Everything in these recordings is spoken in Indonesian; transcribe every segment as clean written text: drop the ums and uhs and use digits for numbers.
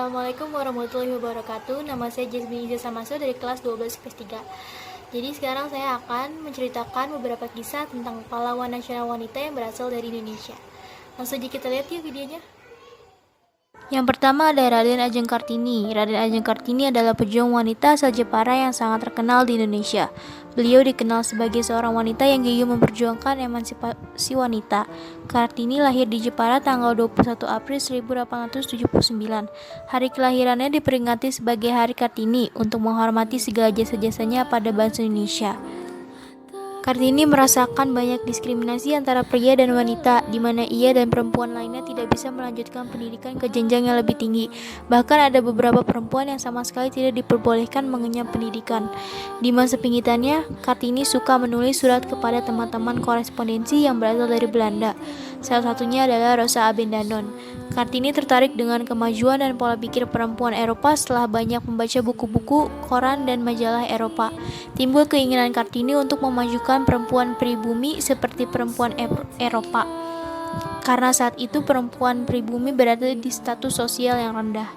Assalamualaikum warahmatullahi wabarakatuh. Nama saya Jasmine Iza Samaso dari kelas 12 IPS 3. Jadi sekarang saya akan menceritakan beberapa kisah tentang pahlawan nasional wanita yang berasal dari Indonesia. Langsung aja kita lihat yuk videonya. Yang pertama ada Raden Ajeng Kartini. Raden Ajeng Kartini adalah pejuang wanita asal Jepara yang sangat terkenal di Indonesia. Beliau dikenal sebagai seorang wanita yang gigih memperjuangkan emansipasi wanita. Kartini lahir di Jepara tanggal 21 April 1879. Hari kelahirannya diperingati sebagai Hari Kartini untuk menghormati segala jasa-jasanya pada bangsa Indonesia. Kartini merasakan banyak diskriminasi antara pria dan wanita, di mana ia dan perempuan lainnya tidak bisa melanjutkan pendidikan ke jenjang yang lebih tinggi. Bahkan ada beberapa perempuan yang sama sekali tidak diperbolehkan mengenyam pendidikan. Di masa pinggitannya, Kartini suka menulis surat kepada teman-teman korespondensi yang berasal dari Belanda. Salah satunya adalah Rosa Abendanon. Kartini tertarik dengan kemajuan dan pola pikir perempuan Eropa setelah banyak membaca buku-buku, koran, dan majalah Eropa. Timbul keinginan Kartini untuk memajukan perempuan pribumi seperti perempuan Eropa, karena saat itu perempuan pribumi berada di status sosial yang rendah.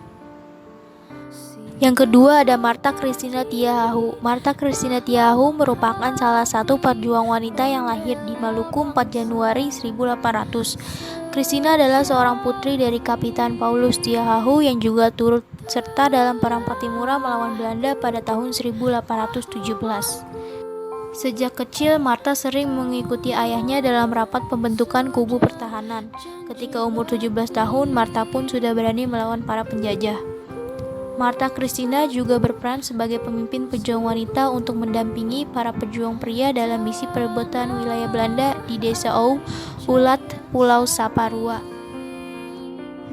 Yang kedua ada Martha Christina Tiahahu. Martha Christina Tiahahu merupakan salah satu pejuang wanita yang lahir di Maluku 4 Januari 1800. Christina adalah seorang putri dari Kapitan Paulus Tiahahu yang juga turut serta dalam Perang Patimura melawan Belanda pada tahun 1817. Sejak kecil, Martha sering mengikuti ayahnya dalam rapat pembentukan kubu pertahanan. Ketika umur 17 tahun, Martha pun sudah berani melawan para penjajah. Martha Christina juga berperan sebagai pemimpin pejuang wanita untuk mendampingi para pejuang pria dalam misi perebutan wilayah Belanda di desa Ulat, Pulau Saparua.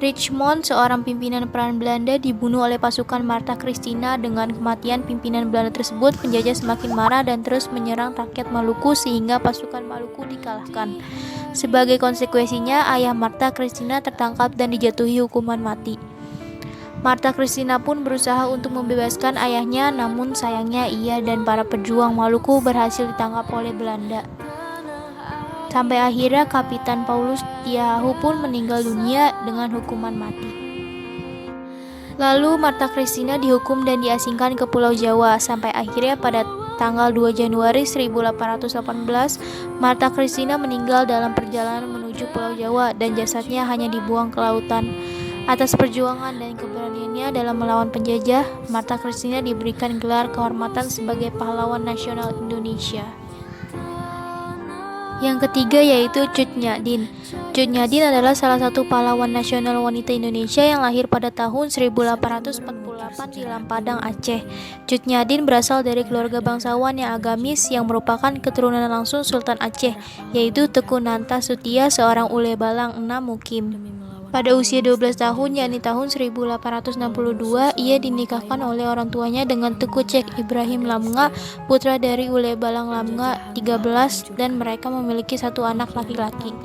Richmond, seorang pimpinan peran Belanda, dibunuh oleh pasukan Martha Christina. Dengan kematian pimpinan Belanda tersebut, penjajah semakin marah dan terus menyerang rakyat Maluku sehingga pasukan Maluku dikalahkan. Sebagai konsekuensinya, ayah Martha Christina tertangkap dan dijatuhi hukuman mati. Martha Christina pun berusaha untuk membebaskan ayahnya, namun sayangnya ia dan para pejuang Maluku berhasil ditangkap oleh Belanda. Sampai akhirnya Kapitan Paulus Tiahahu pun meninggal dunia dengan hukuman mati. Lalu Martha Christina dihukum dan diasingkan ke Pulau Jawa. Sampai akhirnya pada tanggal 2 Januari 1818, Martha Christina meninggal dalam perjalanan menuju Pulau Jawa dan jasadnya hanya dibuang ke lautan. Atas perjuangan dan keberaniannya dalam melawan penjajah, Martha Christina diberikan gelar kehormatan sebagai pahlawan nasional Indonesia. Yang ketiga yaitu Cut Nyak-dien. Cut Nyak-dien adalah salah satu pahlawan nasional wanita Indonesia yang lahir pada tahun 1848 di Lampadang, Aceh. Cut Nyak-dien berasal dari keluarga bangsawan yang agamis yang merupakan keturunan langsung Sultan Aceh, yaitu Teku Nanta Sutia, seorang ule balang 6 mukim. Pada usia 12 tahun, yakni tahun 1862, ia dinikahkan oleh orang tuanya dengan Teku Cek Ibrahim Lamnga, putra dari Ule Balang Lamnga 13, dan mereka memiliki satu anak laki-laki.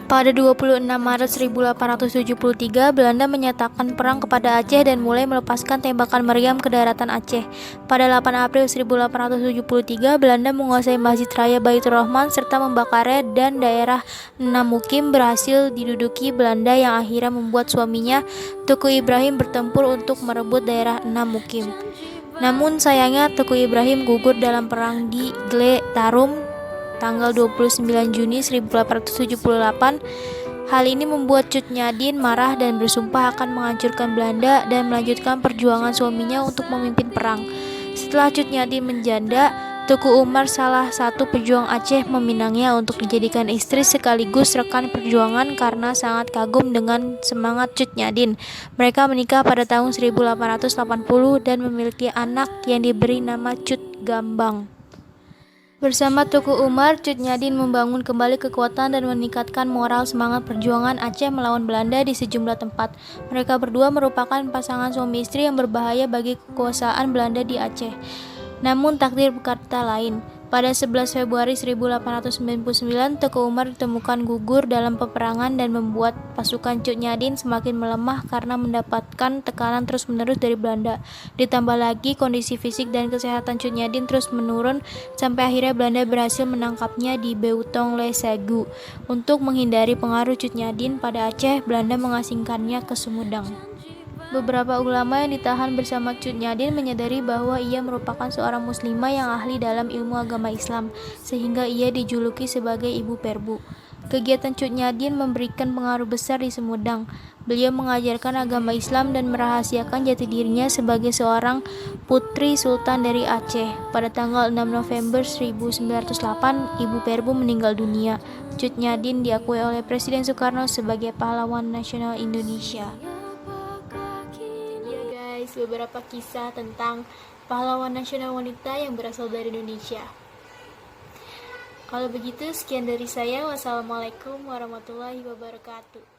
Pada 26 Maret 1873, Belanda menyatakan perang kepada Aceh dan mulai melepaskan tembakan meriam ke daratan Aceh. Pada 8 April 1873, Belanda menguasai Masjid Raya Baitur Rahman serta membakarnya, dan daerah Enam Mukim berhasil diduduki Belanda yang akhirnya membuat suaminya, Teku Ibrahim, bertempur untuk merebut daerah Enam Mukim. Namun sayangnya Teku Ibrahim gugur dalam perang di Gle Tarum tanggal 29 Juni 1878. Hal ini membuat Cut Nyak-dien marah dan bersumpah akan menghancurkan Belanda dan melanjutkan perjuangan suaminya untuk memimpin perang. Setelah Cut Nyak-dien menjanda, Teku Umar, salah satu pejuang Aceh, meminangnya untuk dijadikan istri sekaligus rekan perjuangan karena sangat kagum dengan semangat Cut Nyak-dien. Mereka menikah pada tahun 1880 dan memiliki anak yang diberi nama Cut Gambang. Bersama Teku Umar, Cut Nyak-dien membangun kembali kekuatan dan meningkatkan moral semangat perjuangan Aceh melawan Belanda di sejumlah tempat. Mereka berdua merupakan pasangan suami istri yang berbahaya bagi kekuasaan Belanda di Aceh. Namun takdir berkata lain. Pada 11 Februari 1899, Teku Umar ditemukan gugur dalam peperangan dan membuat pasukan Cut Nyak-dien semakin melemah karena mendapatkan tekanan terus-menerus dari Belanda. Ditambah lagi kondisi fisik dan kesehatan Cut Nyak-dien terus menurun sampai akhirnya Belanda berhasil menangkapnya di Beutong Le Segu. Untuk menghindari pengaruh Cut Nyak-dien pada Aceh, Belanda mengasingkannya ke Sumedang. Beberapa ulama yang ditahan bersama Cut Nyadin menyadari bahwa ia merupakan seorang muslimah yang ahli dalam ilmu agama Islam, sehingga ia dijuluki sebagai Ibu Perbu. Kegiatan Cut Nyadin memberikan pengaruh besar di Sumedang. Beliau mengajarkan agama Islam dan merahasiakan jati dirinya sebagai seorang putri sultan dari Aceh. Pada tanggal 6 November 1908, Ibu Perbu meninggal dunia. Cut Nyadin diakui oleh Presiden Soekarno sebagai pahlawan nasional Indonesia. Ya guys, beberapa kisah tentang pahlawan nasional wanita yang berasal dari Indonesia. Kalau begitu, sekian dari saya. Wassalamualaikum warahmatullahi wabarakatuh.